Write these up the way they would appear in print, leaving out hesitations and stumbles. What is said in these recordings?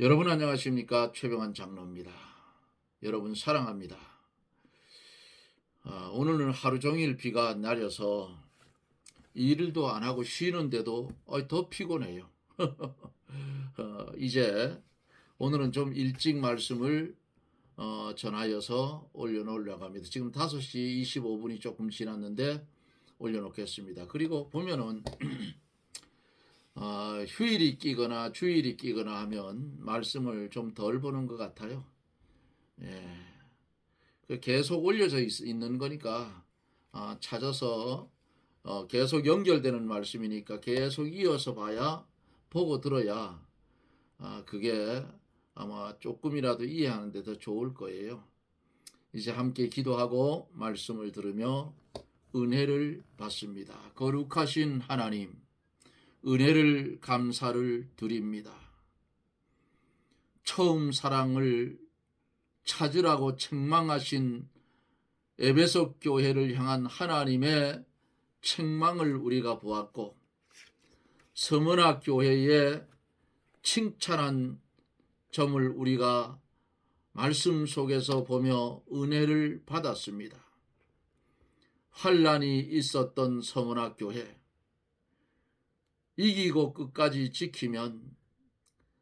여러분 안녕하십니까? 최병환 장로입니다. 여러분 사랑합니다. 오늘은 하루 종일 비가 내려서 일도 안 하고 쉬는데도 더 피곤해요. 이제 오늘은 좀 일찍 말씀을 전하여서 올려놓으려고 합니다. 지금 5시 25분이 조금 지났는데 올려놓겠습니다. 그리고 보면은 휴일이 끼거나 주일이 끼거나 하면 말씀을 좀 덜 보는 것 같아요. 예. 계속 올려져 있는 거니까 찾아서 계속 연결되는 말씀이니까 계속 이어서 봐야 보고 들어야 그게 아마 조금이라도 이해하는 데 더 좋을 거예요. 이제 함께 기도하고 말씀을 들으며 은혜를 받습니다. 거룩하신 하나님, 은혜를 감사를 드립니다. 처음 사랑을 찾으라고 책망하신 에베소 교회를 향한 하나님의 책망을 우리가 보았고, 서문화 교회에 칭찬한 점을 우리가 말씀 속에서 보며 은혜를 받았습니다. 환난이 있었던 서문화 교회, 이기고 끝까지 지키면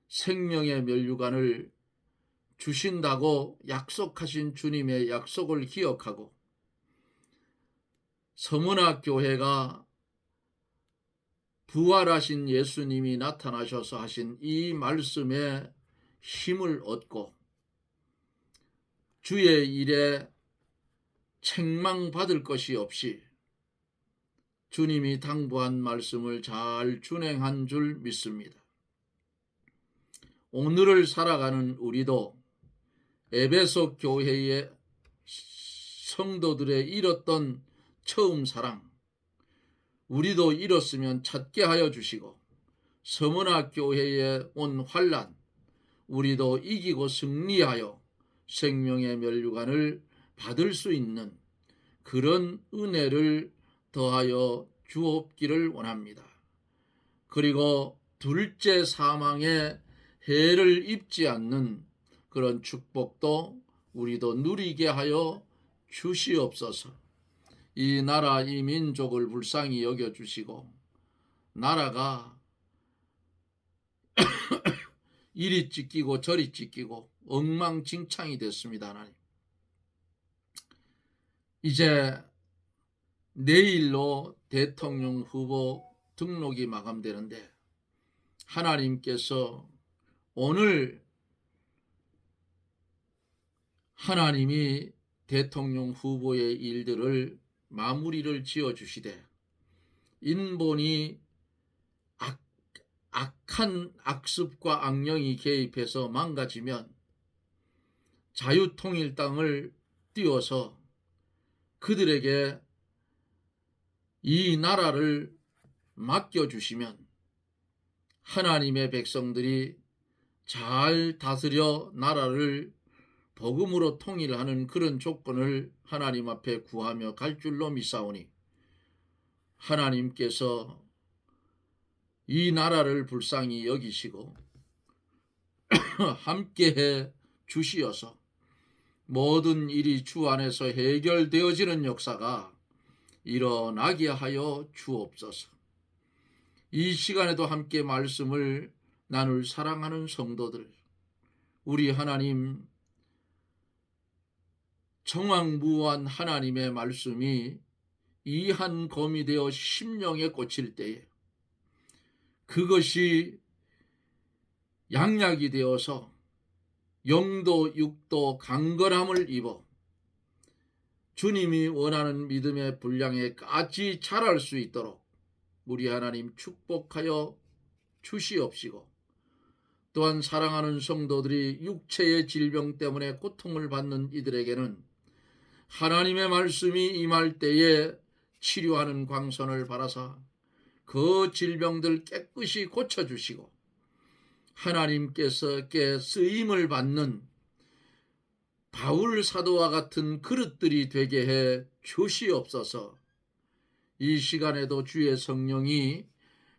생명의 면류관을 주신다고 약속하신 주님의 약속을 기억하고, 서문화 교회가 부활하신 예수님이 나타나셔서 하신 이 말씀에 힘을 얻고 주의 일에 책망받을 것이 없이 주님이 당부한 말씀을 잘 준행한 줄 믿습니다. 오늘을 살아가는 우리도 에베소 교회의 성도들의 잃었던 처음 사랑, 우리도 잃었으면 찾게 하여 주시고, 서문화 교회에 온 환난, 우리도 이기고 승리하여 생명의 면류관을 받을 수 있는 그런 은혜를 더하여 주옵기를 원합니다. 그리고 둘째 사망에 해를 입지 않는 그런 축복도 우리도 누리게 하여 주시옵소서. 이 나라 이 민족을 불쌍히 여겨주시고, 나라가 이리 찢기고 저리 찢기고 엉망진창이 됐습니다. 하나님, 이제 내일로 대통령 후보 등록이 마감되는데, 하나님께서 오늘 하나님이 대통령 후보의 일들을 마무리를 지어주시되, 인본이 악한 악습과 악령이 개입해서 망가지면 자유통일당을 띄워서 그들에게 이 나라를 맡겨주시면 하나님의 백성들이 잘 다스려 나라를 복음으로 통일하는 그런 조건을 하나님 앞에 구하며 갈 줄로 믿사오니, 하나님께서 이 나라를 불쌍히 여기시고 함께해 주시어서 모든 일이 주 안에서 해결되어지는 역사가 일어나게 하여 주옵소서. 이 시간에도 함께 말씀을 나눌 사랑하는 성도들, 우리 하나님, 정황무한 하나님의 말씀이 이 한 검이 되어 심령에 꽂힐 때에 그것이 양약이 되어서 영도 육도 강건함을 입어 주님이 원하는 믿음의 분량에까지 자랄 수 있도록 우리 하나님 축복하여 주시옵시고, 또한 사랑하는 성도들이 육체의 질병 때문에 고통을 받는 이들에게는 하나님의 말씀이 임할 때에 치료하는 광선을 바라사 그 질병들 깨끗이 고쳐주시고, 하나님께서 쓰임을 받는 바울 사도와 같은 그릇들이 되게 해 주시옵소서. 이 시간에도 주의 성령이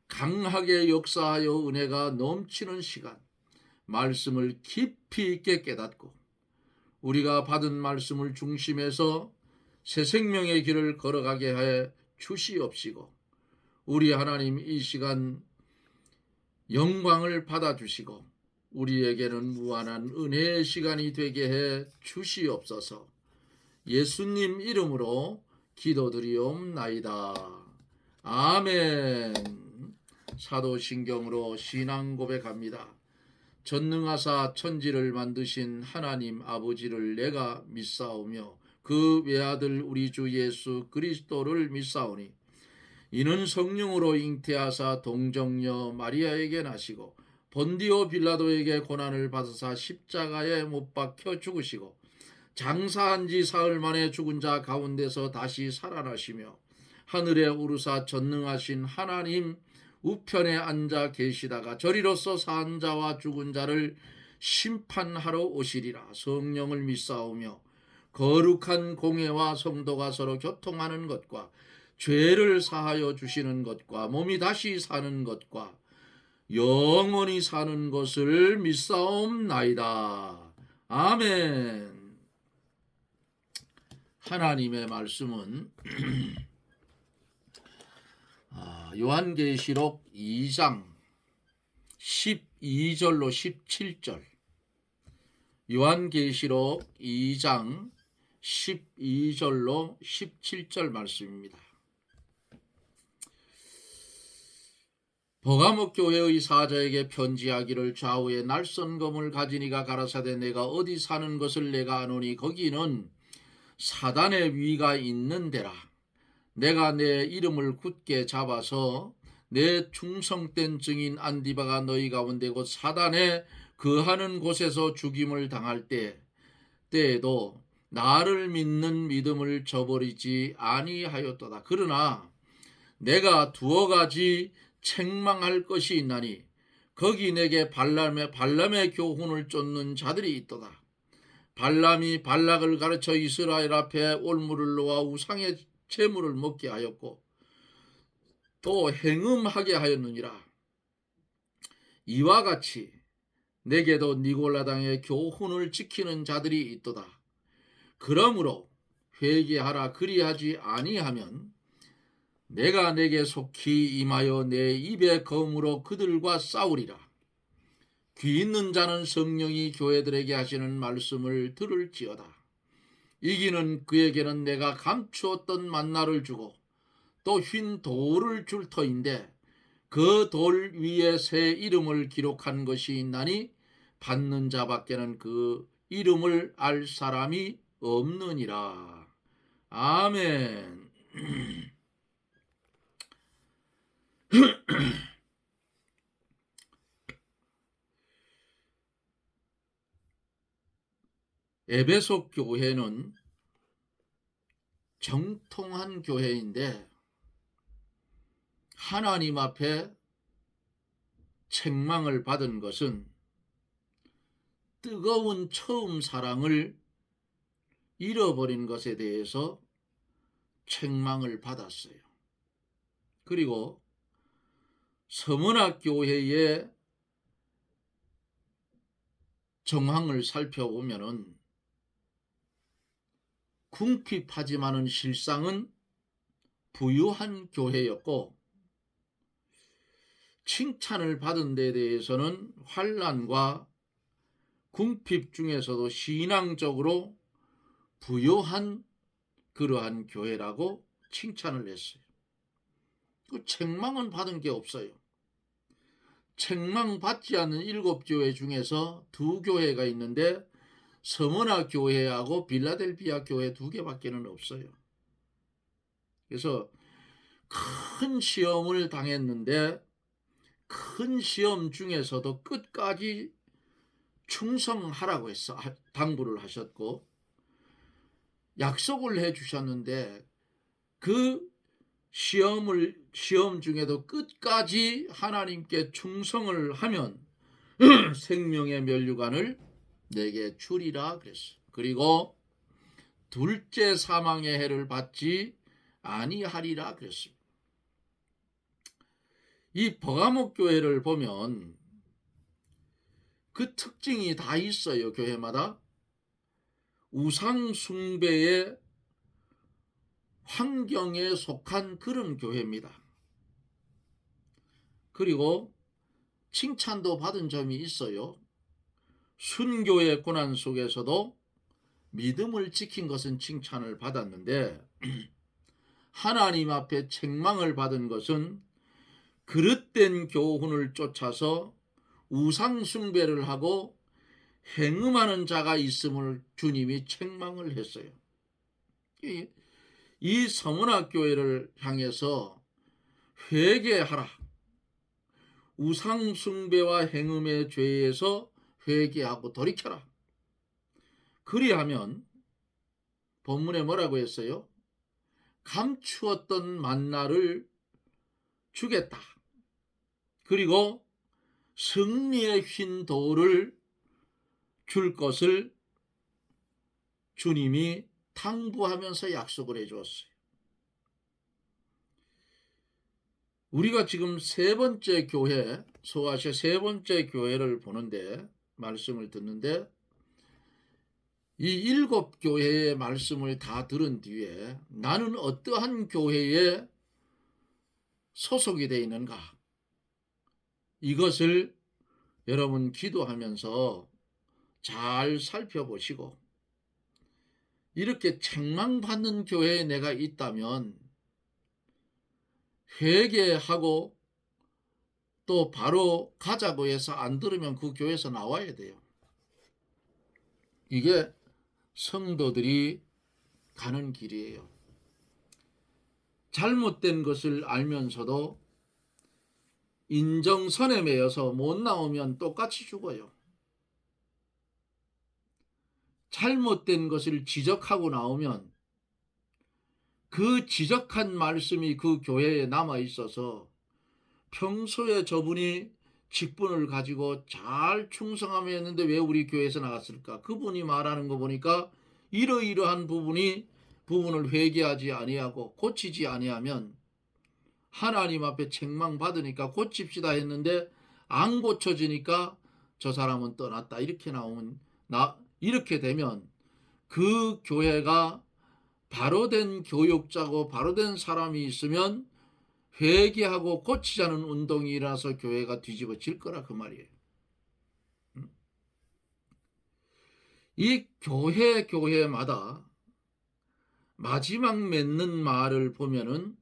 강하게 역사하여 은혜가 넘치는 시간, 말씀을 깊이 있게 깨닫고 우리가 받은 말씀을 중심해서 새 생명의 길을 걸어가게 해 주시옵시고, 우리 하나님 이 시간 영광을 받아주시고 우리에게는 무한한 은혜의 시간이 되게 해 주시옵소서. 예수님 이름으로 기도드리옵나이다. 아멘. 사도신경으로 신앙 고백합니다. 전능하사 천지를 만드신 하나님 아버지를 내가 믿사오며 그 외아들 우리 주 예수 그리스도를 믿사오니 이는 성령으로 잉태하사 동정녀 마리아에게 나시고 본디오 빌라도에게 고난을 받으사 십자가에 못 박혀 죽으시고 장사한 지 사흘 만에 죽은 자 가운데서 다시 살아나시며 하늘에 오르사 전능하신 하나님 우편에 앉아 계시다가 저리로서 산 자와 죽은 자를 심판하러 오시리라. 성령을 믿사오며 거룩한 공회와 성도가 서로 교통하는 것과 죄를 사하여 주시는 것과 몸이 다시 사는 것과 영원히 사는 것을 믿사옵나이다. 아멘. 하나님의 말씀은 요한계시록 2장 12절로 17절, 요한계시록 2장 12절로 17절 말씀입니다. 버가목 교회의 사자에게 편지하기를 좌우에 날선 검을 가진 이가 가라사대 내가 어디 사는 것을 내가 아노니 거기는 사단의 위가 있는 데라. 내가 내 이름을 굳게 잡아서 내 충성된 증인 안디바가 너희 가운데 곧 사단에 거하는 곳에서 죽임을 당할 때에도 나를 믿는 믿음을 저버리지 아니하였도다. 그러나 내가 두어 가지 책망할 것이 있나니 거기 내게 발람의 교훈을 쫓는 자들이 있도다. 발람이 발락을 가르쳐 이스라엘 앞에 올무를 놓아 우상의 제물을 먹게 하였고 또 행음하게 하였느니라. 이와 같이 내게도 니골라당의 교훈을 지키는 자들이 있도다. 그러므로 회개하라. 그리하지 아니하면 내가 내게 속히 임하여 내 입의 검으로 그들과 싸우리라. 귀 있는 자는 성령이 교회들에게 하시는 말씀을 들을지어다. 이기는 그에게는 내가 감추었던 만나를 주고 또 흰 돌을 줄 터인데 그 돌 위에 새 이름을 기록한 것이 있나니 받는 자밖에는 그 이름을 알 사람이 없느니라. 아멘. 에베소 교회는 정통한 교회인데 하나님 앞에 책망을 받은 것은 뜨거운 처음 사랑을 잃어버린 것에 대해서 책망을 받았어요. 그리고 서문학 교회의 정황을 살펴보면은 궁핍하지만은 실상은 부유한 교회였고 칭찬을 받은 데 대해서는 환난과 궁핍 중에서도 신앙적으로 부유한 그러한 교회라고 칭찬을 했어요. 그 책망은 받은 게 없어요. 책망받지 않는 7교회 중에서 2교회가 있는데 서머나 교회하고 빌라델비아 교회 2개밖에는 없어요. 그래서 큰 시험을 당했는데 큰 시험 중에서도 끝까지 충성하라고 해서 당부를 하셨고 약속을 해주셨는데 그 시험 중에도 끝까지 하나님께 충성을 하면 생명의 면류관을 내게 주리라 그랬어요. 그리고 둘째 사망의 해를 받지 아니하리라 그랬습니다. 이 버가목 교회를 보면 그 특징이 다 있어요. 교회마다 우상 숭배의 환경에 속한 그런 교회입니다. 그리고 칭찬도 받은 점이 있어요. 순교의 고난 속에서도 믿음을 지킨 것은 칭찬을 받았는데 하나님 앞에 책망을 받은 것은 그릇된 교훈을 쫓아서 우상 숭배를 하고 행음하는 자가 있음을 주님이 책망을 했어요. 이 서문학교회를 향해서 회개하라. 우상 숭배와 행음의 죄에서 회개하고 돌이켜라. 그리하면 본문에 뭐라고 했어요? 감추었던 만나를 주겠다. 그리고 승리의 흰 돌을 줄 것을 주님이 당부하면서 약속을 해주었어요. 우리가 지금 세 번째 교회, 소아시아 세 번째 교회를 보는데, 말씀을 듣는데, 이 7교회의 말씀을 다 들은 뒤에 나는 어떠한 교회에 소속이 되어 있는가? 이것을 여러분 기도하면서 잘 살펴보시고, 이렇게 책망받는 교회에 내가 있다면 회개하고 또 바로 가자고 해서 안 들으면 그 교회에서 나와야 돼요. 이게 성도들이 가는 길이에요. 잘못된 것을 알면서도 인정선에 매여서 못 나오면 똑같이 죽어요. 잘못된 것을 지적하고 나오면 그 지적한 말씀이 그 교회에 남아 있어서 평소에 저분이 직분을 가지고 잘 충성하며 했는데 왜 우리 교회에서 나갔을까? 그분이 말하는 거 보니까 이러이러한 부분을 회개하지 아니하고 고치지 아니하면 하나님 앞에 책망받으니까 고칩시다 했는데 안 고쳐지니까 저 사람은 떠났다. 이렇게 되면 그 교회가 바로된 교육자고 바로된 사람이 있으면 회개하고 고치자는 운동이 일어나서 교회가 뒤집어질 거라 그 말이에요. 이 교회마다 마지막 맺는 말을 보면은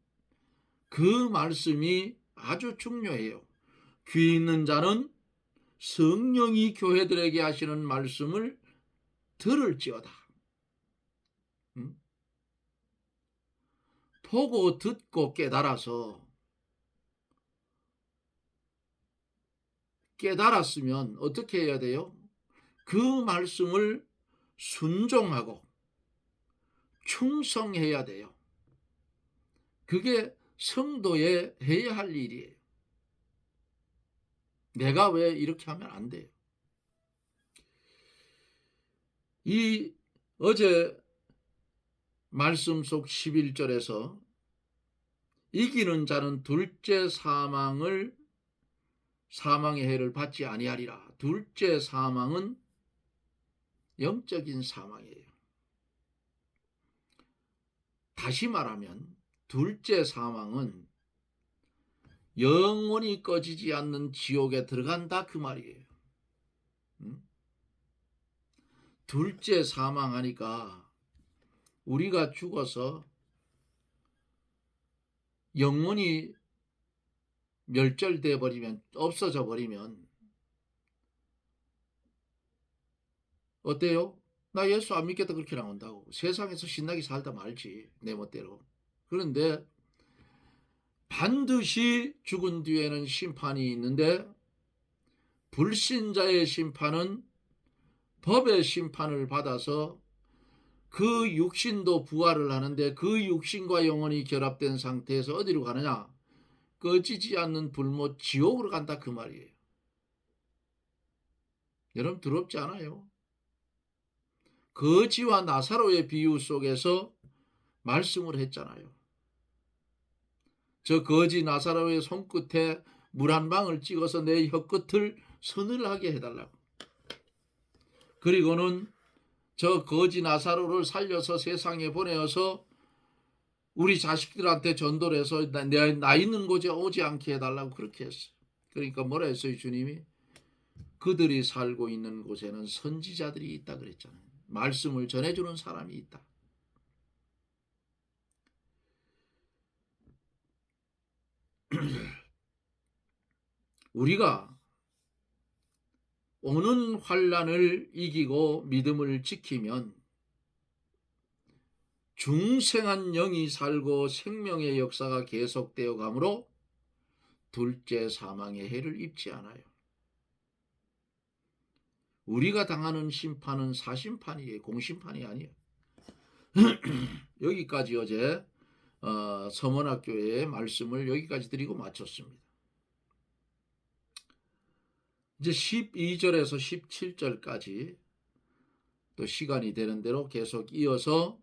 그 말씀이 아주 중요해요. 귀 있는 자는 성령이 교회들에게 하시는 말씀을 들을지어다. 보고 듣고 깨달아서 깨달았으면 어떻게 해야 돼요? 그 말씀을 순종하고 충성해야 돼요. 그게 성도의 해야 할 일이에요. 내가 왜 이렇게 하면 안 돼요? 이 어제 말씀 속 11절에서 이기는 자는 둘째 사망의 해를 받지 아니하리라. 둘째 사망은 영적인 사망이에요. 다시 말하면 둘째 사망은 영원히 꺼지지 않는 지옥에 들어간다 그 말이에요. 둘째 사망하니까 우리가 죽어서 영원히 멸절돼 버리면, 없어져 버리면 어때요? 나 예수 안 믿겠다 그렇게 나온다고. 세상에서 신나게 살다 말지 내 멋대로. 그런데 반드시 죽은 뒤에는 심판이 있는데 불신자의 심판은 법의 심판을 받아서 그 육신도 부활을 하는데 그 육신과 영혼이 결합된 상태에서 어디로 가느냐? 꺼지지 않는 불못 지옥으로 간다 그 말이에요. 여러분 두렵지 않아요? 거지와 나사로의 비유 속에서 말씀을 했잖아요. 저 거지 나사로의 손끝에 물 한 방울 찍어서 내 혀끝을 서늘하게 해달라고. 그리고는 저 거지 나사로를 살려서 세상에 보내어서 우리 자식들한테 전도를 해서 나 있는 곳에 오지 않게 해달라고 그렇게 했어요. 그러니까 뭐라 했어요, 주님이? 그들이 살고 있는 곳에는 선지자들이 있다 그랬잖아요. 말씀을 전해주는 사람이 있다. 우리가 오는 환난을 이기고 믿음을 지키면 중생한 영이 살고 생명의 역사가 계속되어 가므로 둘째 사망의 해를 입지 않아요. 우리가 당하는 심판은 사심판이에요. 공심판이 아니에요. 여기까지 어제 서문학교의 말씀을 여기까지 드리고 마쳤습니다. 이제 12절에서 17절까지 또 시간이 되는 대로 계속 이어서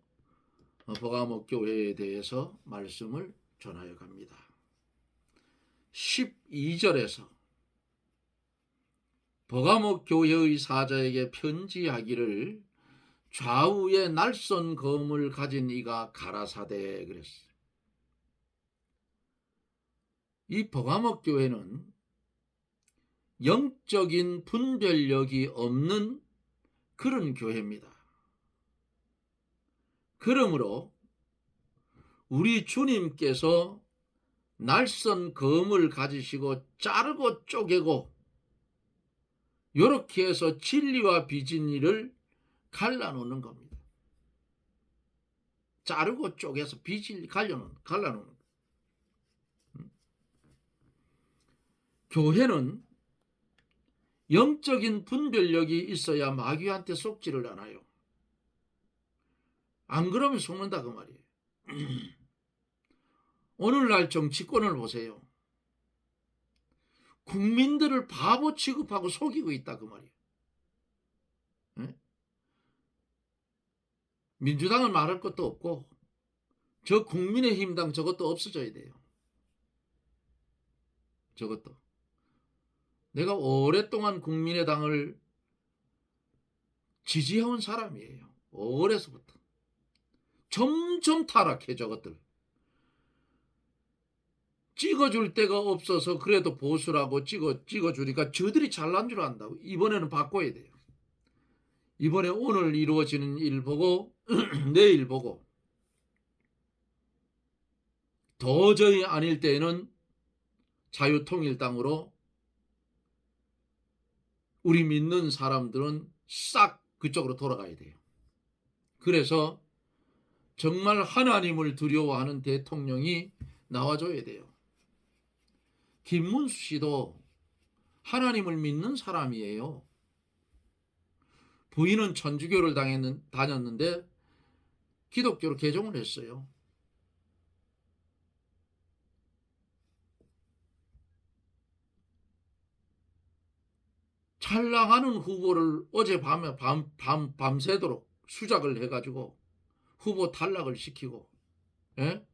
버가목 교회에 대해서 말씀을 전하여 갑니다. 12절에서 버가목 교회의 사자에게 편지하기를 좌우에 날선 검을 가진 이가 가라사대 그랬어요. 이 버가목 교회는 영적인 분별력이 없는 그런 교회입니다. 그러므로 우리 주님께서 날선 검을 가지시고 자르고 쪼개고 이렇게 해서 진리와 비진리를 갈라놓는 겁니다. 자르고 쪼개서 비진리 갈라놓는 교회는 영적인 분별력이 있어야 마귀한테 속지를 않아요. 안 그러면 속는다 그 말이에요. 오늘날 정치권을 보세요. 국민들을 바보 취급하고 속이고 있다 그 말이에요. 네? 민주당은 말할 것도 없고 저 국민의힘당 저것도 없어져야 돼요. 저것도. 내가 오랫동안 국민의당을 지지해온 사람이에요. 어려서부터. 점점 타락해 저것들. 찍어줄 데가 없어서 그래도 보수라고 찍어주니까 저들이 잘난 줄 안다고. 이번에는 바꿔야 돼요. 이번에 오늘 이루어지는 일 보고 내일 보고 도저히 아닐 때에는 자유통일당으로 우리 믿는 사람들은 싹 그쪽으로 돌아가야 돼요. 그래서 정말 하나님을 두려워하는 대통령이 나와줘야 돼요. 김문수 씨도 하나님을 믿는 사람이에요. 부인은 천주교를 다녔는데 기독교로 개종을 했어요. 잘 나가는 후보를 어젯밤에 밤새도록 수작을 해가지고 후보 탈락을 시키고, 예?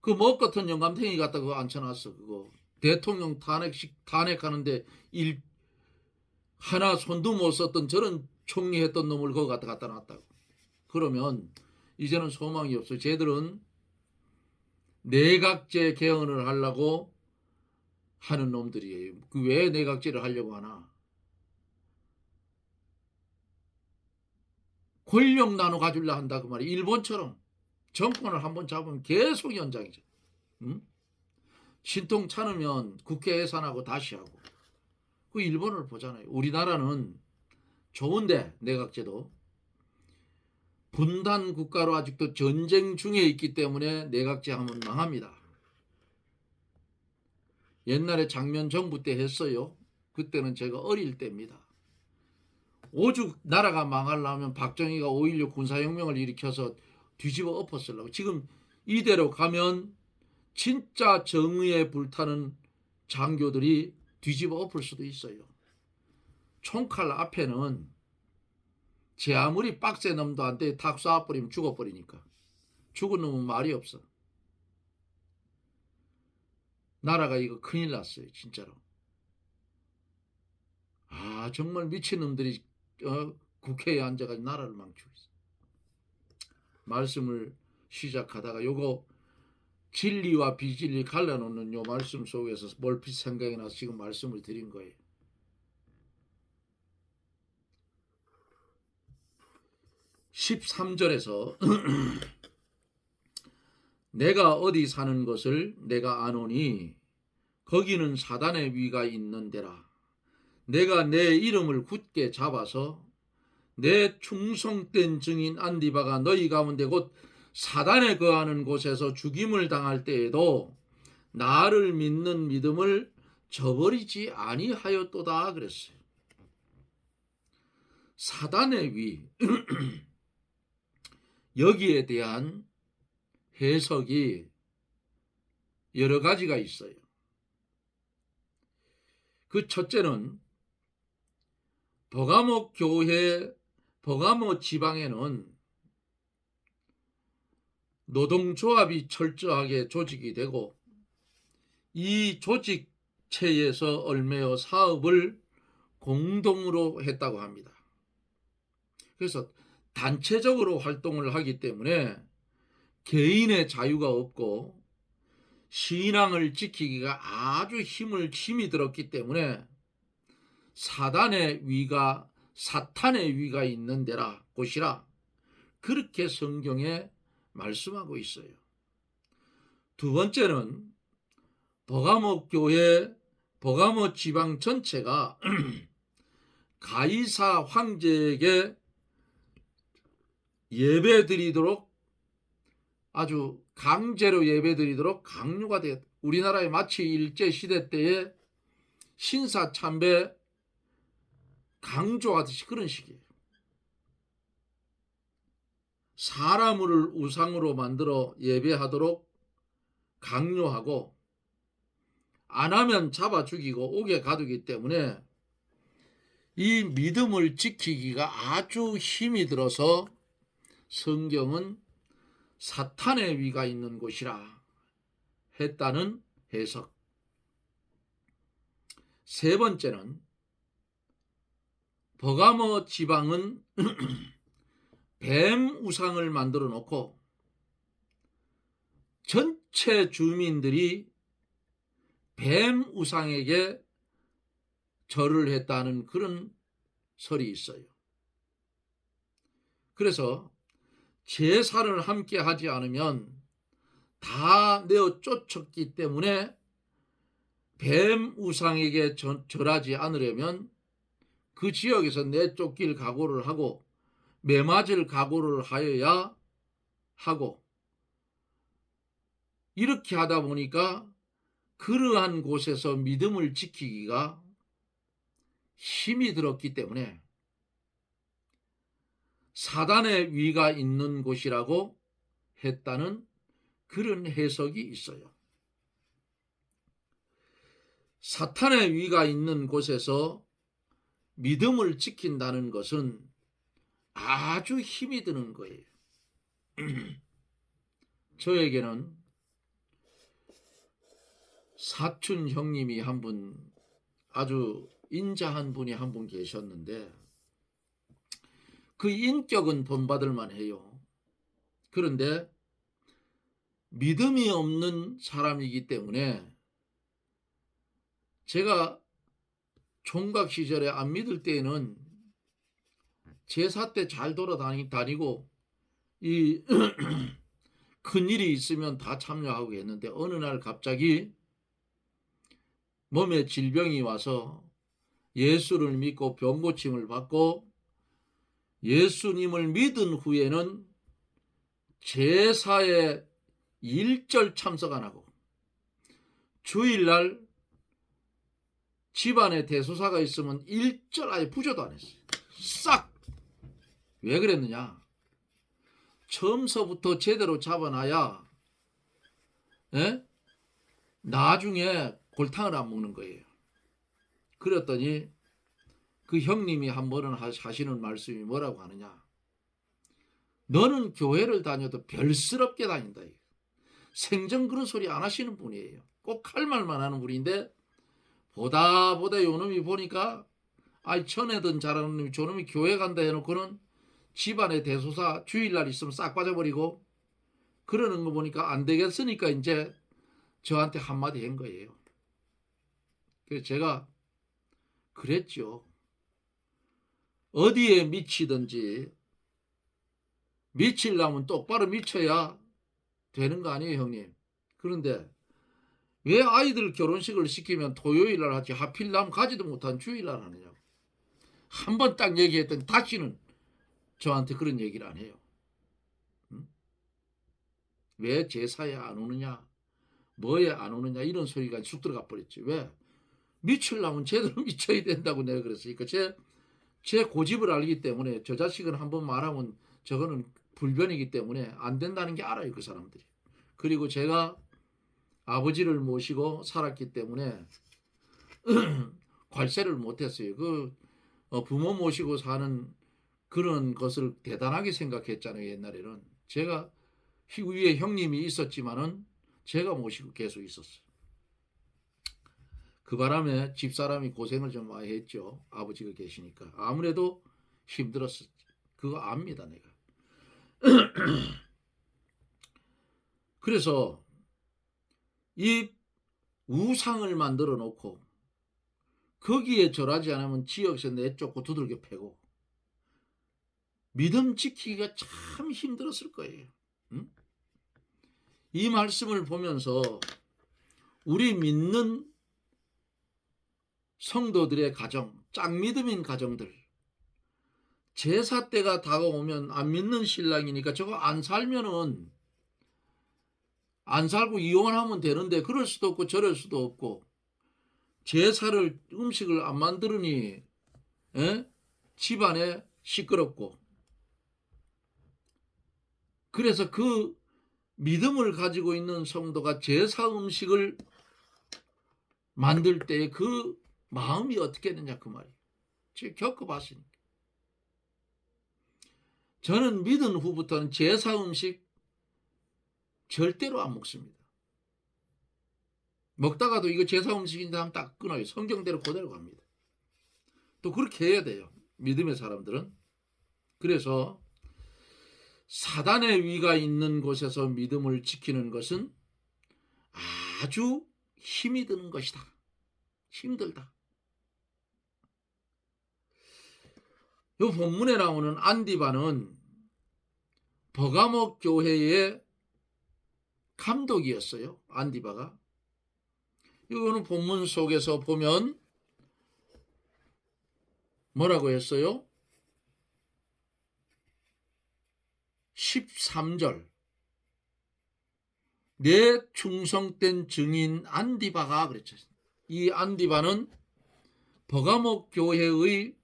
그 먹 같은 영감탱이 갖다 그거 앉혀놨어. 그거 대통령 탄핵하는데 하나 손도 못 썼던 저런 총리 했던 놈을 그거 갖다 놨다고. 그러면 이제는 소망이 없어요. 쟤들은 내각제 개헌을 하려고 하는 놈들이에요. 그 왜 내각제를 하려고 하나? 권력 나눠 가지려 한다 그 말이에요. 일본처럼 정권을 한번 잡으면 계속 연장이죠. 응? 신통 차누면 국회 해산하고 다시 하고. 그 일본을 보잖아요. 우리나라는 좋은데 내각제도 분단 국가로 아직도 전쟁 중에 있기 때문에 내각제 하면 망합니다. 옛날에 장면 정부 때 했어요. 그때는 제가 어릴 때입니다. 오죽 나라가 망하려면 박정희가 5.16 군사혁명을 일으켜서 뒤집어 엎었으려고. 지금 이대로 가면 진짜 정의에 불타는 장교들이 뒤집어 엎을 수도 있어요. 총칼 앞에는 제 아무리 빡센 놈도 안 돼. 탁 쏴버리면 죽어버리니까. 죽은 놈은 말이 없어. 나라가 이거 큰일 났어요. 진짜로. 정말 미친놈들이 국회에 앉아가지고 나라를 망치고 있어. 말씀을 시작하다가 요거 진리와 비진리 갈라놓는 요 말씀 속에서 몰핏 생각이 나서 지금 말씀을 드린 거예요. (13절에서) 내가 어디 사는 것을 내가 아노니 거기는 사단의 위가 있는 데라. 내가 내 이름을 굳게 잡아서 내 충성된 증인 안디바가 너희 가운데 곧 사단에 거하는 곳에서 죽임을 당할 때에도 나를 믿는 믿음을 저버리지 아니하였도다 그랬어요. 사단의 위 여기에 대한 해석이 여러 가지가 있어요. 그 첫째는 버가모 교회, 버가모 지방에는 노동조합이 철저하게 조직이 되고 이 조직체에서 얽매여 사업을 공동으로 했다고 합니다. 그래서 단체적으로 활동을 하기 때문에 개인의 자유가 없고 신앙을 지키기가 아주 힘이 들었기 때문에 사탄의 위가 있는 데라 곳이라 그렇게 성경에 말씀하고 있어요. 두 번째는 버가모 교회, 버가모 지방 전체가 가이사 황제에게 예배드리도록 아주 강제로 예배드리도록 강요가 되었다. 우리나라의 마치 일제시대 때에 신사참배 강조하듯이 그런 식이에요. 사람을 우상으로 만들어 예배하도록 강요하고 안 하면 잡아 죽이고 옥에 가두기 때문에 이 믿음을 지키기가 아주 힘이 들어서 성경은 사탄의 위가 있는 곳이라 했다는 해석. 세 번째는 버가모 지방은 뱀 우상을 만들어 놓고 전체 주민들이 뱀 우상에게 절을 했다는 그런 설이 있어요. 그래서 제사를 함께 하지 않으면 다 내어 쫓았기 때문에 뱀 우상에게 절하지 않으려면 그 지역에서 내쫓길 각오를 하고 매맞을 각오를 하여야 하고 이렇게 하다 보니까 그러한 곳에서 믿음을 지키기가 힘이 들었기 때문에 사단의 위가 있는 곳이라고 했다는 그런 해석이 있어요. 사탄의 위가 있는 곳에서 믿음을 지킨다는 것은 아주 힘이 드는 거예요. 저에게는 사촌 형님이 한 분, 아주 인자한 분이 한 분 계셨는데 그 인격은 본받을 만해요. 그런데 믿음이 없는 사람이기 때문에 제가 총각 시절에 안 믿을 때에는 제사 때 잘 돌아다니고 이 큰일이 있으면 다 참여하고 했는데 어느 날 갑자기 몸에 질병이 와서 예수를 믿고 병고침을 받고 예수님을 믿은 후에는 제사에 일절 참석 안 하고 주일날 집안에 대소사가 있으면 일절 아예 부조도 안 했어요. 싹! 왜 그랬느냐? 처음서부터 제대로 잡아놔야 나중에 골탕을 안 먹는 거예요. 그랬더니 그 형님이 한 번은 하시는 말씀이 뭐라고 하느냐? 너는 교회를 다녀도 별스럽게 다닌다. 생전 그런 소리 안 하시는 분이에요. 꼭 할 말만 하는 분인데 보다 요놈이 보니까 아이 전에든 잘하는 놈이 저놈이 교회 간다 해놓고는 집안에 대소사 주일날 있으면 싹 빠져버리고 그러는 거 보니까 안 되겠으니까 이제 저한테 한마디 한 거예요. 그래서 제가 그랬죠. 어디에 미치든지 미치려면 똑바로 미쳐야 되는 거 아니에요, 형님. 그런데 왜 아이들 결혼식을 시키면 토요일날 하지 하필 남 가지도 못한 주일날 하느냐고. 한 번 딱 얘기했더니 다시는 저한테 그런 얘기를 안 해요. 응? 왜 제사에 안 오느냐, 뭐에 안 오느냐 이런 소리가 쑥 들어가 버렸지. 왜? 미치려면 제대로 미쳐야 된다고 내가 그랬으니까 제 고집을 알기 때문에 저 자식은 한번 말하면 저거는 불변이기 때문에 안 된다는 게 알아요, 그 사람들이. 그리고 제가 아버지를 모시고 살았기 때문에 괄세를 못했어요. 부모 모시고 사는 그런 것을 대단하게 생각했잖아요, 옛날에는. 제가 위에 형님이 있었지만은 제가 모시고 계속 있었어요. 그 바람에 집사람이 고생을 좀 많이 했죠. 아버지가 계시니까. 아무래도 힘들었었지. 그거 압니다, 내가. 그래서 이 우상을 만들어 놓고 거기에 절하지 않으면 지역에서 내쫓고 두들겨 패고 믿음 지키기가 참 힘들었을 거예요. 응? 이 말씀을 보면서 우리 믿는 성도들의 가정, 짝믿음인 가정들, 제사 때가 다가오면 안 믿는 신랑이니까 저거 안 살면은 안 살고 이혼하면 되는데 그럴 수도 없고 저럴 수도 없고 제사를 음식을 안 만들으니 집안에 시끄럽고 그래서 그 믿음을 가지고 있는 성도가 제사 음식을 만들 때 그 마음이 어떻게 되냐 그 말이에요. 제가 겪어봤으니까. 저는 믿은 후부터는 제사 음식 절대로 안 먹습니다. 먹다가도 이거 제사 음식인데 하면 딱 끊어요. 성경대로 그대로 갑니다. 또 그렇게 해야 돼요. 믿음의 사람들은. 그래서 사단의 위가 있는 곳에서 믿음을 지키는 것은 아주 힘이 드는 것이다. 힘들다. 이 본문에 나오는 안디바는 버가목 교회의 감독이었어요. 안디바가. 이거는 본문 속에서 보면 뭐라고 했어요? 13절 내 충성된 증인 안디바가 그랬죠. 이 안디바는 버가목 교회의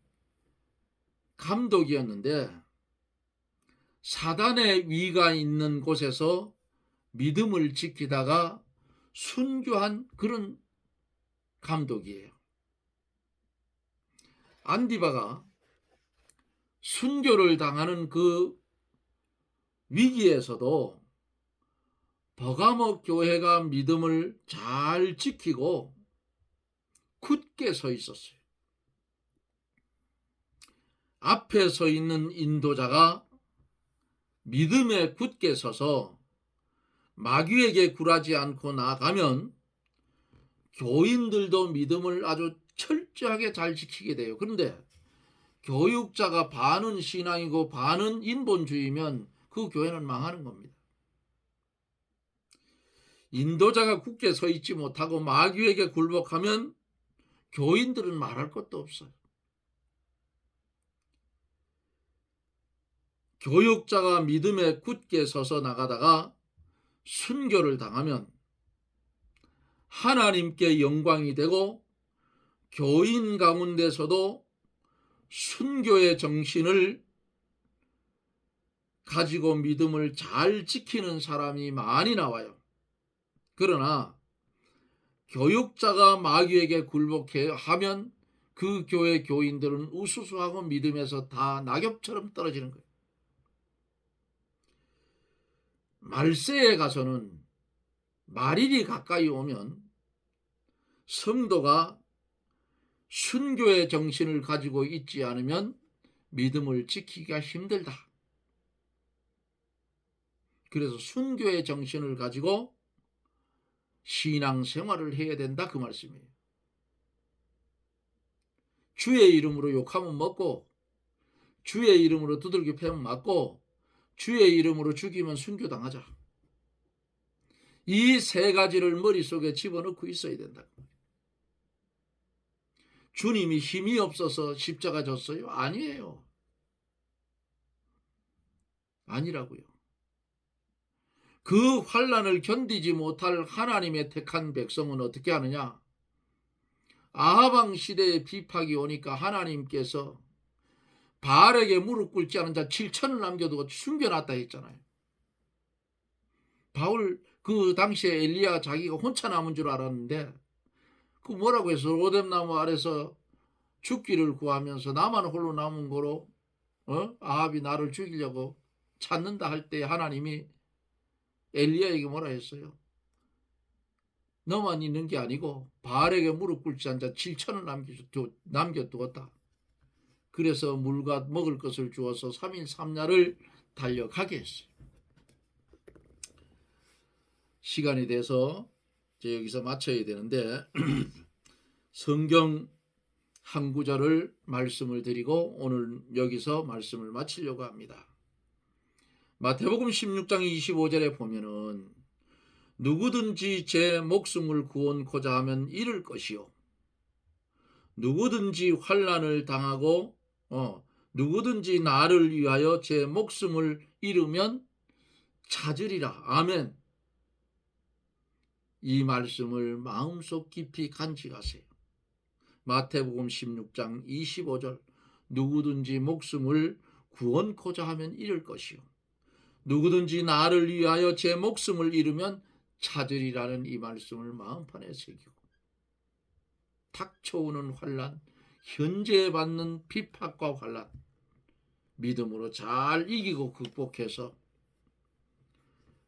감독이었는데 사단의 위가 있는 곳에서 믿음을 지키다가 순교한 그런 감독이에요. 안디바가 순교를 당하는 그 위기에서도 버가목 교회가 믿음을 잘 지키고 굳게 서 있었어요. 앞에 서 있는 인도자가 믿음에 굳게 서서 마귀에게 굴하지 않고 나아가면 교인들도 믿음을 아주 철저하게 잘 지키게 돼요. 그런데 교육자가 반은 신앙이고 반은 인본주의면 그 교회는 망하는 겁니다. 인도자가 굳게 서 있지 못하고 마귀에게 굴복하면 교인들은 말할 것도 없어요. 교육자가 믿음에 굳게 서서 나가다가 순교를 당하면 하나님께 영광이 되고 교인 가운데서도 순교의 정신을 가지고 믿음을 잘 지키는 사람이 많이 나와요. 그러나 교육자가 마귀에게 굴복하면 그 교회 교인들은 우수수하고 믿음에서 다 낙엽처럼 떨어지는 거예요. 말세에 가서는 말일이 가까이 오면 성도가 순교의 정신을 가지고 있지 않으면 믿음을 지키기가 힘들다. 그래서 순교의 정신을 가지고 신앙생활을 해야 된다, 그 말씀이에요. 주의 이름으로 욕하면 먹고, 주의 이름으로 두들겨 패면 맞고, 주의 이름으로 죽이면 순교당하자. 이 세 가지를 머릿속에 집어넣고 있어야 된다. 주님이 힘이 없어서 십자가 졌어요? 아니에요. 아니라고요. 그 환난을 견디지 못할 하나님의 택한 백성은 어떻게 하느냐? 아하방 시대의 비박이 오니까 하나님께서 바알에게 무릎 꿇지 않은 자 7천을 남겨두고 숨겨놨다 했잖아요. 바울 그 당시에 엘리야 자기가 혼자 남은 줄 알았는데 그 뭐라고 해서 로뎀나무 아래서 죽기를 구하면서 나만 홀로 남은 거로 아합이 나를 죽이려고 찾는다 할 때 하나님이 엘리야에게 뭐라 했어요? 너만 있는 게 아니고 바알에게 무릎 꿇지 않은 자 7천을 남겨두었다. 그래서 물과 먹을 것을 주어서 3일 3야를 달려가게 했어요. 시간이 돼서 여기서 마쳐야 되는데 성경 한 구절을 말씀을 드리고 오늘 여기서 말씀을 마치려고 합니다. 마태복음 16장 25절에 보면은 누구든지 제 목숨을 구원코자 하면 잃을 것이요 누구든지 환난을 당하고 누구든지 나를 위하여 제 목숨을 잃으면 찾으리라. 아멘. 이 말씀을 마음속 깊이 간직하세요. 마태복음 16장 25절 누구든지 목숨을 구원코자 하면 잃을 것이요 누구든지 나를 위하여 제 목숨을 잃으면 찾으리라는 이 말씀을 마음판에 새기고 닥쳐오는 환난, 현재 받는 핍박과 환난 믿음으로 잘 이기고 극복해서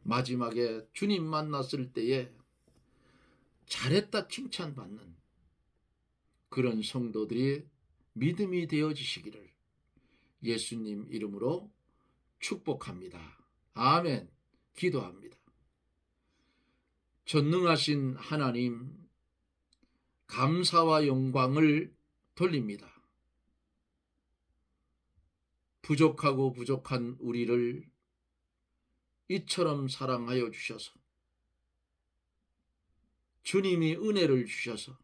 마지막에 주님 만났을 때에 잘했다 칭찬받는 그런 성도들이 믿음이 되어지시기를 예수님 이름으로 축복합니다. 아멘. 기도합니다. 전능하신 하나님, 감사와 영광을 돌립니다. 부족하고 부족한 우리를 이처럼 사랑하여 주셔서 주님이 은혜를 주셔서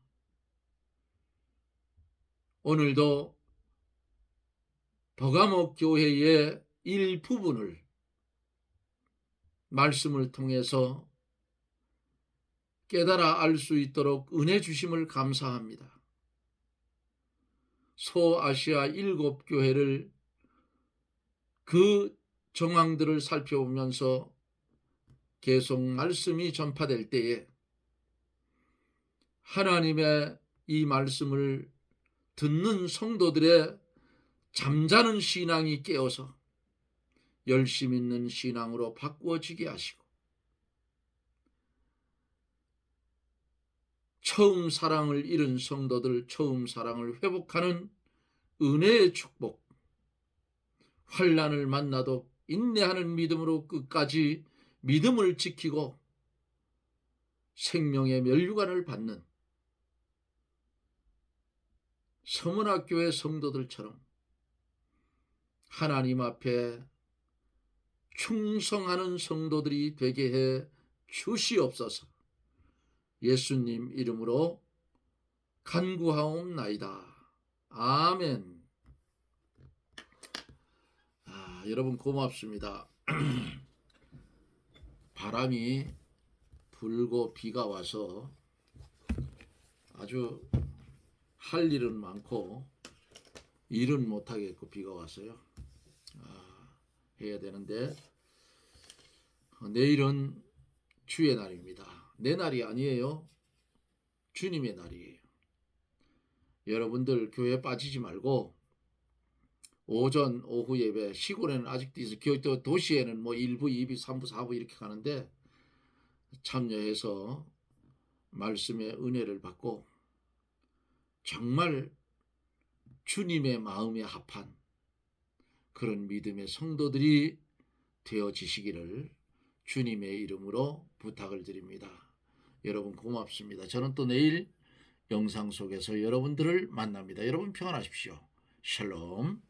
오늘도 버가목 교회의 일부분을 말씀을 통해서 깨달아 알 수 있도록 은혜 주심을 감사합니다. 소아시아 7교회를 그 정황들을 살펴보면서 계속 말씀이 전파될 때에 하나님의 이 말씀을 듣는 성도들의 잠자는 신앙이 깨어서 열심 있는 신앙으로 바꾸어지게 하시고 처음 사랑을 잃은 성도들 처음 사랑을 회복하는 은혜의 축복, 환난을 만나도 인내하는 믿음으로 끝까지 믿음을 지키고 생명의 면류관을 받는 서문학교의 성도들처럼 하나님 앞에 충성하는 성도들이 되게 해 주시옵소서. 예수님 이름으로 간구하옵나이다. 아멘. 여러분 고맙습니다. 바람이 불고 비가 와서 아주 할 일은 많고 일은 못하겠고 비가 왔어요. 해야 되는데 내일은 주의 날입니다. 내 날이 아니에요. 주님의 날이에요. 여러분들 교회 빠지지 말고 오전 오후 예배, 시골에는 아직도 있어. 도시에는 뭐 1부 2부 3부 4부 이렇게 가는데 참여해서 말씀의 은혜를 받고 정말 주님의 마음에 합한 그런 믿음의 성도들이 되어지시기를 주님의 이름으로 부탁을 드립니다. 여러분 고맙습니다. 저는 또 내일 영상 속에서 여러분들을 만납니다. 여러분 평안하십시오. 샬롬.